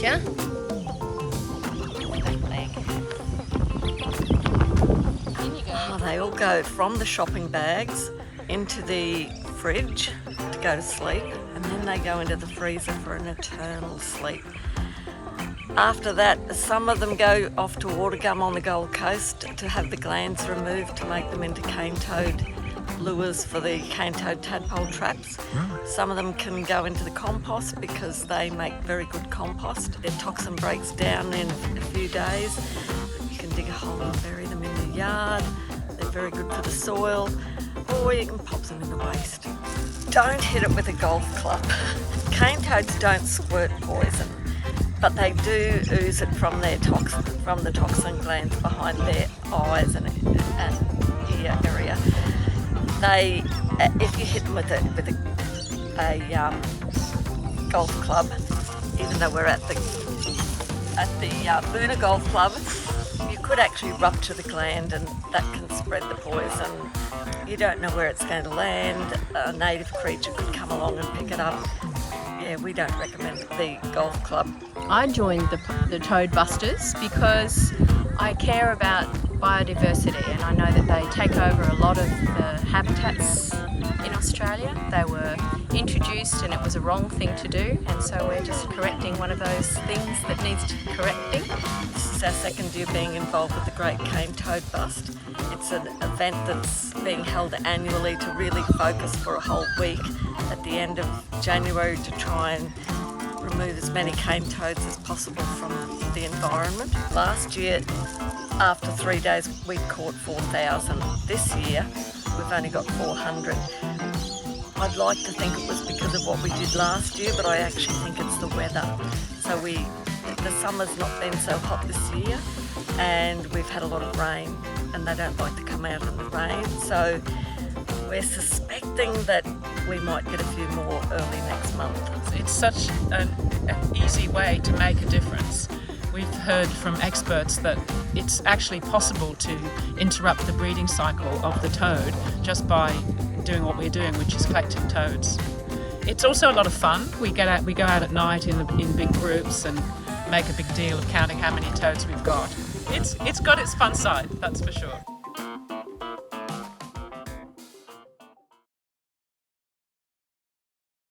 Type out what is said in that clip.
you. Oh, they all go from the shopping bags into the fridge to go to sleep, and then they go into the freezer for an eternal sleep. After that, some of them go off to Watergum on the Gold Coast to have the glands removed to make them into cane toad lures for the cane toad tadpole traps. Some of them can go into the compost because they make very good compost. Their toxin breaks down in a few days. You can dig a hole and bury them in the yard. They're very good for the soil, or you can pop them in the waste. Don't hit it with a golf club. Cane toads don't squirt poison, but they do ooze it from their from the toxin glands behind their eyes and ear area. If you hit them with a golf club, even though we're at the Boonah Golf Club, you could actually rupture the gland, and that can spread the poison. You don't know where it's going to land. A native creature could come along and pick it up. Yeah, we don't recommend the golf club. I joined the Toad Busters because I care about biodiversity, and I know that they take over a lot of the habitats in Australia. They were introduced and it was a wrong thing to do, and so we're just correcting one of those things that needs to be correcting. This is our second year being involved with the Great Cane Toad Bust. It's an event that's being held annually to really focus for a whole week at the end of January to try and remove as many cane toads as possible from the environment. Last year, after 3 days, we caught 4,000. This year, we've only got 400. I'd like to think it was because of what we did last year, but I actually think it's the weather. So the summer's not been so hot this year, and we've had a lot of rain, and they don't like to come out in the rain. So we're suspecting that we might get a few more early next month. It's such an easy way to make a difference. We've heard from experts that it's actually possible to interrupt the breeding cycle of the toad just by doing what we're doing, which is collecting toads. It's also a lot of fun. We go out at night in big groups and make a big deal of counting how many toads we've got. It's got its fun side, that's for sure.